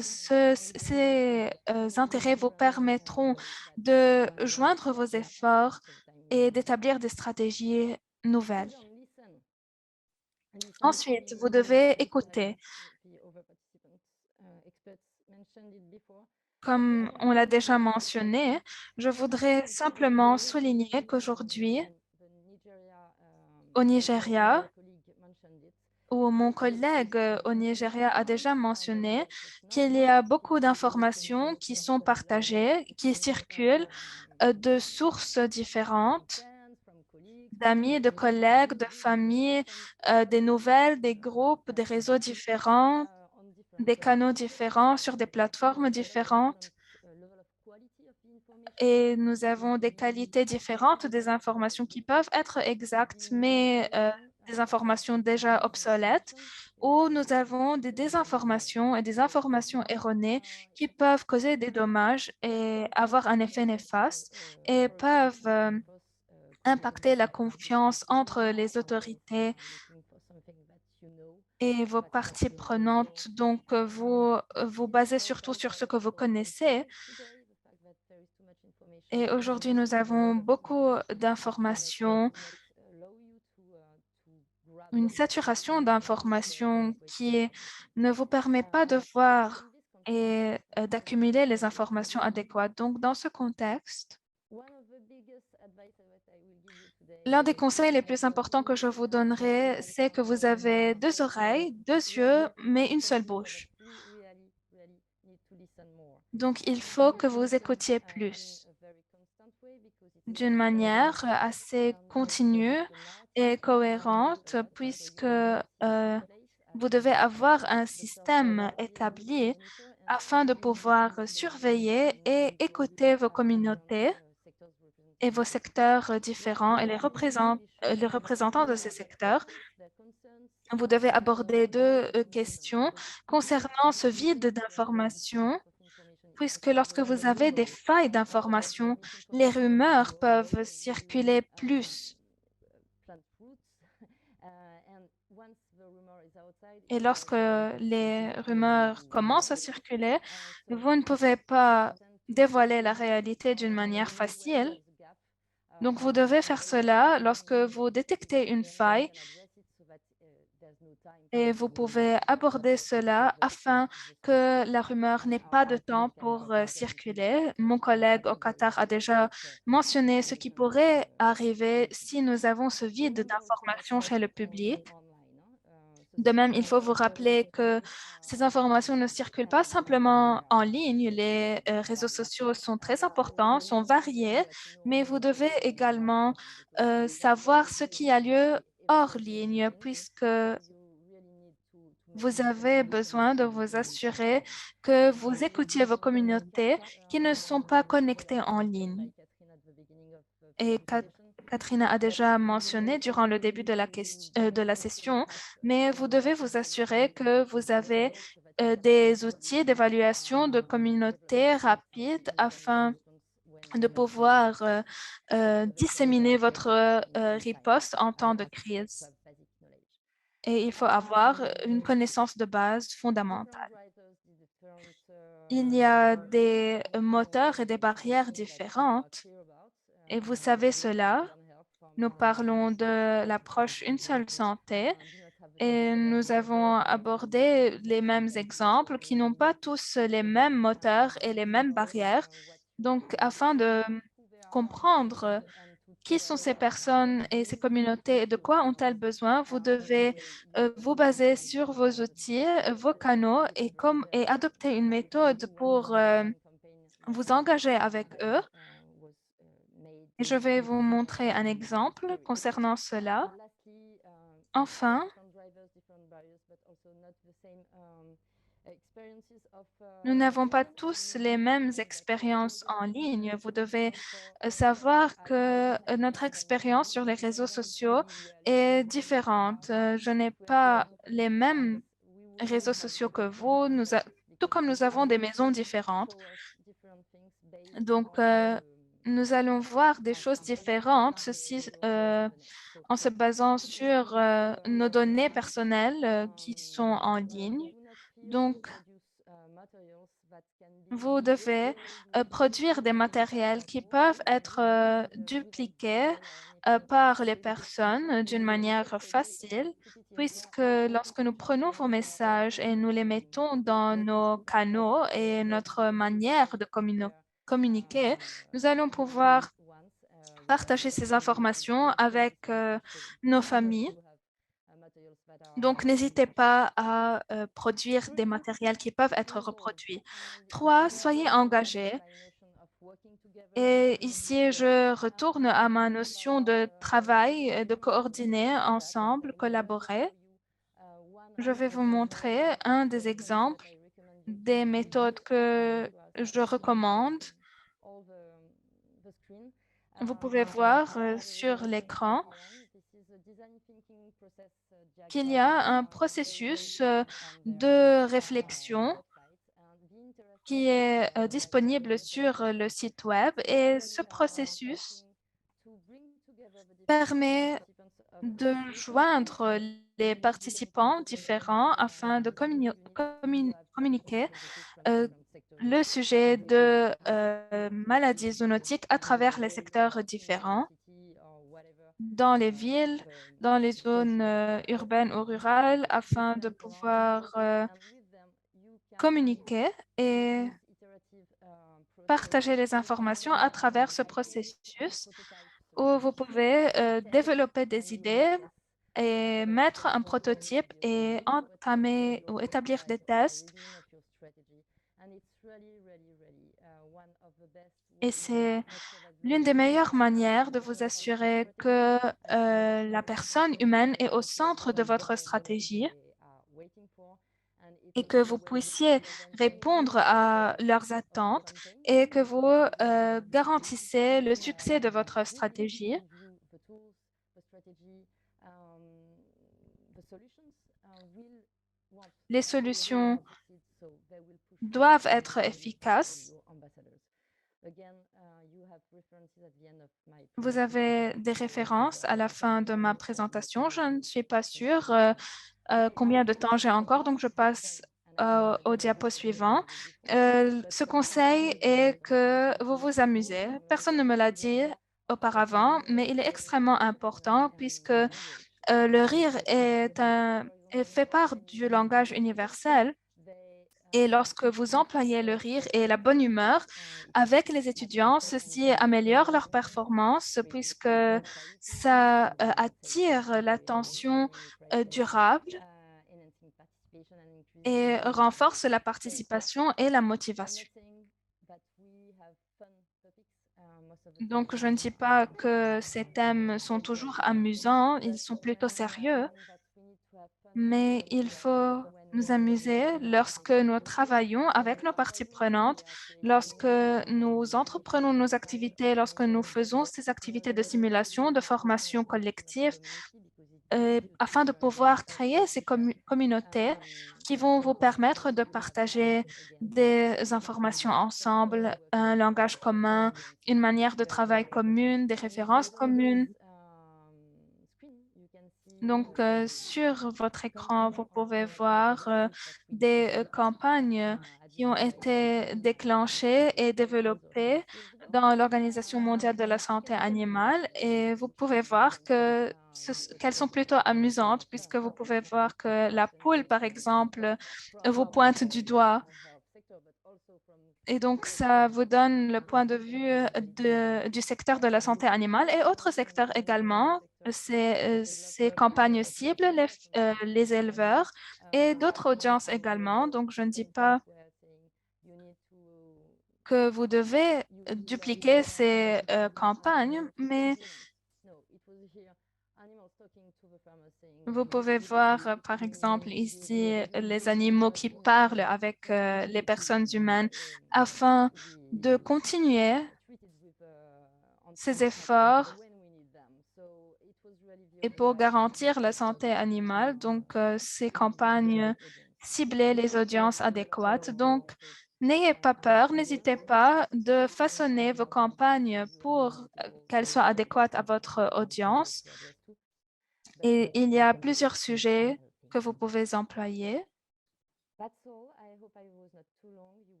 ces intérêts vous permettront de joindre vos efforts et d'établir des stratégies nouvelles. Ensuite, vous devez écouter. Comme on l'a déjà mentionné, je voudrais simplement souligner qu'aujourd'hui, au Nigeria, où mon collègue au Nigeria a déjà mentionné qu'il y a beaucoup d'informations qui sont partagées, qui circulent de sources différentes, d'amis, de collègues, de familles, des nouvelles, des groupes, des réseaux différents, des canaux différents sur des plateformes différentes. Et nous avons des qualités différentes des informations qui peuvent être exactes, mais des informations déjà obsolètes, ou nous avons des désinformations et des informations erronées qui peuvent causer des dommages et avoir un effet néfaste et peuvent impacter la confiance entre les autorités et vos parties prenantes. Donc, vous basez surtout sur ce que vous connaissez. Et aujourd'hui, nous avons beaucoup d'informations, une saturation d'informations qui ne vous permet pas de voir et d'accumuler les informations adéquates. Donc, dans ce contexte, l'un des conseils les plus importants que je vous donnerai, c'est que vous avez deux oreilles, deux yeux, mais une seule bouche. Donc, il faut que vous écoutiez plus d'une manière assez continue et cohérente, puisque vous devez avoir un système établi afin de pouvoir surveiller et écouter vos communautés et vos secteurs différents et les représentants de ces secteurs. Vous devez aborder deux questions concernant ce vide d'information, puisque lorsque vous avez des failles d'information, les rumeurs peuvent circuler plus. Et lorsque les rumeurs commencent à circuler, vous ne pouvez pas dévoiler la réalité d'une manière facile. Donc, vous devez faire cela lorsque vous détectez une faille et vous pouvez aborder cela afin que la rumeur n'ait pas de temps pour circuler. Mon collègue au Qatar a déjà mentionné ce qui pourrait arriver si nous avons ce vide d'informations chez le public. De même, il faut vous rappeler que ces informations ne circulent pas simplement en ligne. Les réseaux sociaux sont très importants, sont variés, mais vous devez également savoir ce qui a lieu hors ligne, puisque vous avez besoin de vous assurer que vous écoutiez vos communautés qui ne sont pas connectées en ligne. Et Katrina a déjà mentionné durant le début de la session, mais vous devez vous assurer que vous avez des outils d'évaluation de communauté rapides afin de pouvoir disséminer votre riposte en temps de crise. Et il faut avoir une connaissance de base fondamentale. Il y a des moteurs et des barrières différentes, et vous savez cela. Nous parlons de l'approche Une seule santé et nous avons abordé les mêmes exemples qui n'ont pas tous les mêmes moteurs et les mêmes barrières. Donc, afin de comprendre qui sont ces personnes et ces communautés et de quoi ont-elles besoin, vous devez vous baser sur vos outils, vos canaux et adopter une méthode pour vous engager avec eux. Et je vais vous montrer un exemple concernant cela. Enfin, Nous n'avons pas tous les mêmes expériences en ligne. Vous devez savoir que notre expérience sur les réseaux sociaux est différente. Je n'ai pas les mêmes réseaux sociaux que vous, tout comme nous avons des maisons différentes. Donc, nous allons voir des choses différentes, ceci en se basant sur nos données personnelles qui sont en ligne. Donc, vous devez produire des matériels qui peuvent être dupliqués par les personnes d'une manière facile, puisque lorsque nous prenons vos messages et nous les mettons dans nos canaux et notre manière de communiquer, nous allons pouvoir partager ces informations avec nos familles. Donc, n'hésitez pas à produire des matériels qui peuvent être reproduits. 3, soyez engagés. Et ici, je retourne à ma notion de travail, et de coordonner ensemble, collaborer. Je vais vous montrer un des exemples des méthodes que je recommande. Vous pouvez voir sur l'écran qu'il y a un processus de réflexion qui est disponible sur le site web et ce processus permet de joindre les participants différents afin de communiquer le sujet de maladies zoonotiques à travers les secteurs différents, dans les villes, dans les zones urbaines ou rurales, afin de pouvoir communiquer et partager les informations à travers ce processus où vous pouvez développer des idées et mettre un prototype et entamer ou établir des tests. Et c'est l'une des meilleures manières de vous assurer que la personne humaine est au centre de votre stratégie et que vous puissiez répondre à leurs attentes et que vous garantissez le succès de votre stratégie. Les solutions doivent être efficaces. Vous avez des références à la fin de ma présentation. Je ne suis pas sûre combien de temps j'ai encore, donc je passe au diapo suivant. Ce conseil est que vous vous amusez. Personne ne me l'a dit auparavant, mais il est extrêmement important puisque le rire fait part du langage universel. Et lorsque vous employez le rire et la bonne humeur avec les étudiants, ceci améliore leur performance puisque ça attire l'attention durable et renforce la participation et la motivation. Donc, je ne dis pas que ces thèmes sont toujours amusants, ils sont plutôt sérieux, mais il faut nous amuser lorsque nous travaillons avec nos parties prenantes, lorsque nous entreprenons nos activités, lorsque nous faisons ces activités de simulation, de formation collective, afin de pouvoir créer ces communautés qui vont vous permettre de partager des informations ensemble, un langage commun, une manière de travail commune, des références communes. Donc, sur votre écran, vous pouvez voir des campagnes qui ont été déclenchées et développées dans l'Organisation mondiale de la santé animale et vous pouvez voir qu'elles sont plutôt amusantes puisque vous pouvez voir que la poule, par exemple, vous pointe du doigt. Et donc, ça vous donne le point de vue du secteur de la santé animale et autres secteurs également. Ces campagnes ciblent les éleveurs et d'autres audiences également. Donc, je ne dis pas que vous devez dupliquer ces campagnes, mais Vous pouvez voir, par exemple, ici, les animaux qui parlent avec les personnes humaines afin de continuer ces efforts et pour garantir la santé animale. Donc, ces campagnes ciblaient les audiences adéquates. Donc, n'ayez pas peur, n'hésitez pas de façonner vos campagnes pour qu'elles soient adéquates à votre audience. Et il y a plusieurs sujets que vous pouvez employer.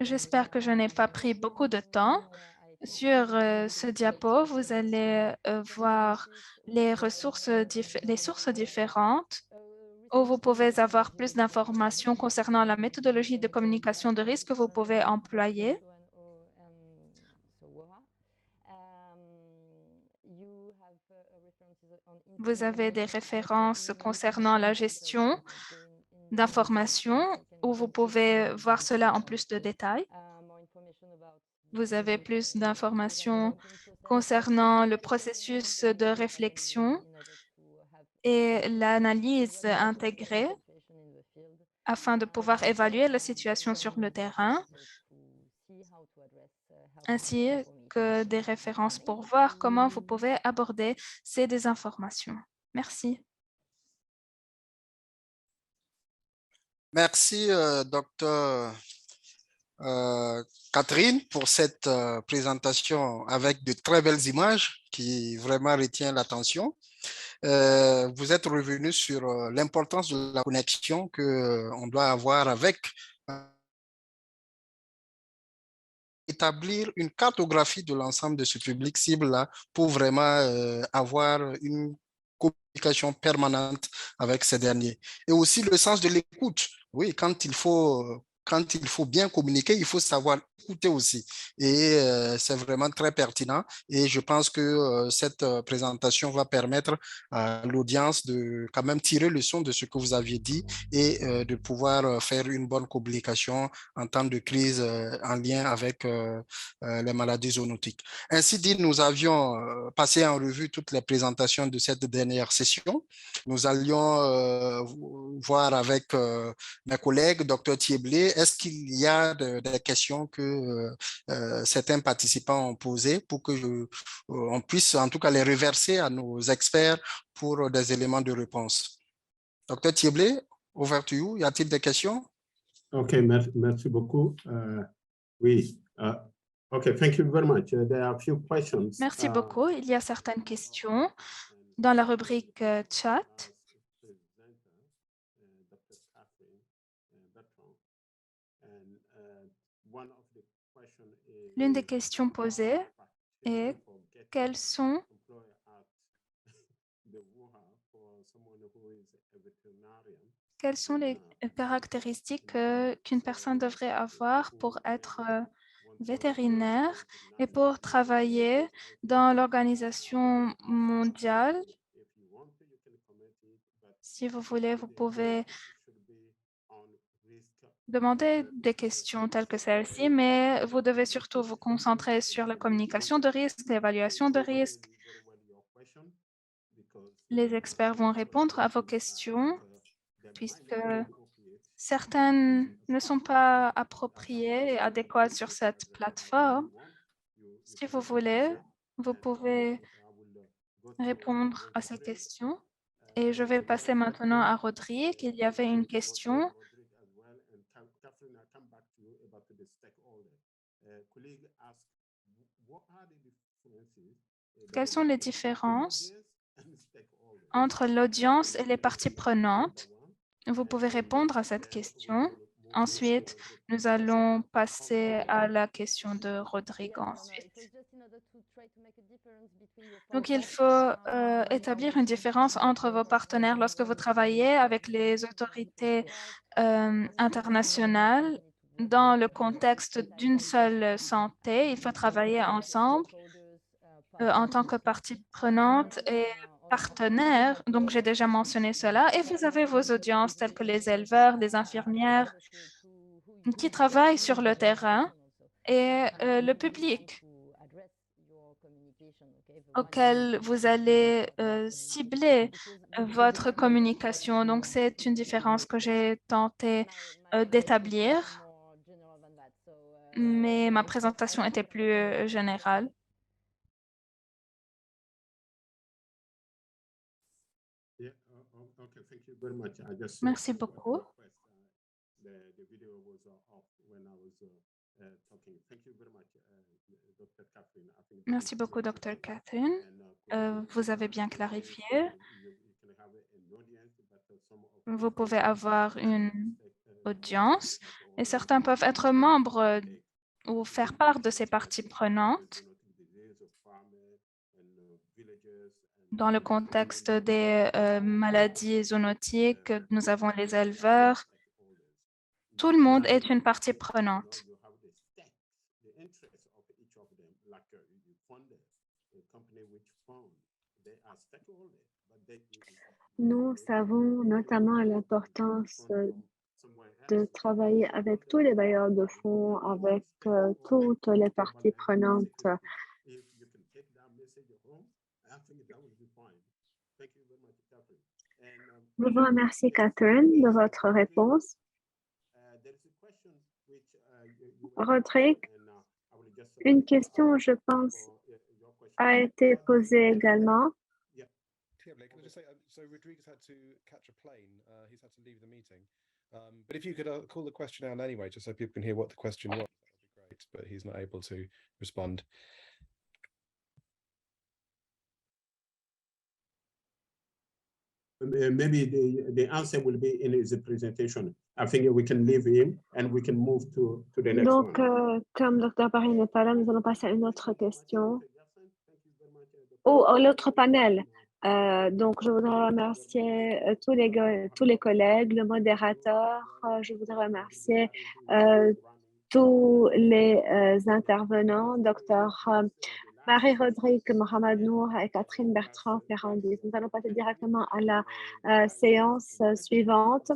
J'espère que je n'ai pas pris beaucoup de temps. Sur ce diapo, vous allez voir les sources différentes où vous pouvez avoir plus d'informations concernant la méthodologie de communication de risque que vous pouvez employer. Vous avez des références concernant la gestion d'informations où vous pouvez voir cela en plus de détails. Vous avez plus d'informations concernant le processus de réflexion et l'analyse intégrée afin de pouvoir évaluer la situation sur le terrain, ainsi que des références pour voir comment vous pouvez aborder ces désinformations. Merci. Merci, docteur Catherine, pour cette présentation avec de très belles images qui vraiment retient l'attention. Vous êtes revenu sur l'importance de la connexion qu'on doit avoir avec établir une cartographie de l'ensemble de ce public cible-là pour vraiment avoir une communication permanente avec ces derniers. Et aussi le sens de l'écoute. Oui, quand il faut bien communiquer, il faut savoir écouter aussi. Et c'est vraiment très pertinent. Et je pense que cette présentation va permettre à l'audience de quand même tirer le son de ce que vous aviez dit et de pouvoir faire une bonne communication en temps de crise en lien avec les maladies zoonotiques. Ainsi dit, nous avions passé en revue toutes les présentations de cette dernière session. Nous allions voir avec mes collègues, Dr Thieblé, est-ce qu'il y a des questions que certains participants ont posées pour que on puisse en tout cas les reverser à nos experts pour des éléments de réponse. Dr Thieblé, over to you. Y a-t-il des questions? OK, merci beaucoup. Oui. OK, thank you very much. There are a few questions. Merci beaucoup. Il y a certaines questions dans la rubrique chat. L'une des questions posées est quelles sont les caractéristiques qu'une personne devrait avoir pour être vétérinaire et pour travailler dans l'Organisation mondiale. Si vous voulez, vous pouvez demander des questions telles que celle-ci, mais vous devez surtout vous concentrer sur la communication de risque, l'évaluation de risque. Les experts vont répondre à vos questions puisque certaines ne sont pas appropriées et adéquates sur cette plateforme. Si vous voulez, vous pouvez répondre à ces questions. Et je vais passer maintenant à Rodrigue. Il y avait une question. Quelles sont les différences entre l'audience et les parties prenantes? Vous pouvez répondre à cette question. Ensuite, nous allons passer à la question de Rodrigue ensuite. Donc, il faut établir une différence entre vos partenaires lorsque vous travaillez avec les autorités internationales dans le contexte d'une seule santé. Il faut travailler ensemble en tant que partie prenante et partenaire. Donc, j'ai déjà mentionné cela. Et vous avez vos audiences telles que les éleveurs, les infirmières qui travaillent sur le terrain et le public. auquel vous allez cibler votre communication. Donc, c'est une différence que j'ai tenté d'établir, mais ma présentation était plus générale. Okay, thank you very much. I just Merci beaucoup. the video was off when I was talking. Thank you very much, Dr. Catherine. I think Merci beaucoup, Dr. Catherine. Vous avez bien clarifié. Vous pouvez avoir une audience et certains peuvent être membres ou faire part de ces parties prenantes dans le contexte des maladies zoonotiques. Nous avons les éleveurs. Tout le monde est une partie prenante. Nous savons notamment l'importance de travailler avec tous les bailleurs de fonds, avec toutes les parties prenantes. Je vous remercie, Catherine, de votre réponse. Rodrigue, une question, je pense, a été posée également. So Rodriguez had to catch a plane. He's had to leave the meeting. But if you could call the question out anyway, just so people can hear what the question was, that would be great. But he's not able to respond. Maybe the answer will be in his presentation. I think we can leave him and we can move to the next Donc, one. comme Dr. Paris n'est pas là, nous allons passer à une autre question. Oh, l'autre panel. Donc, je voudrais remercier tous les collègues, le modérateur. Je voudrais remercier tous les intervenants, Dr. Marie-Rodrigue Mohamed Nour et Catherine Bertrand-Ferrandis. Nous allons passer directement à la séance suivante.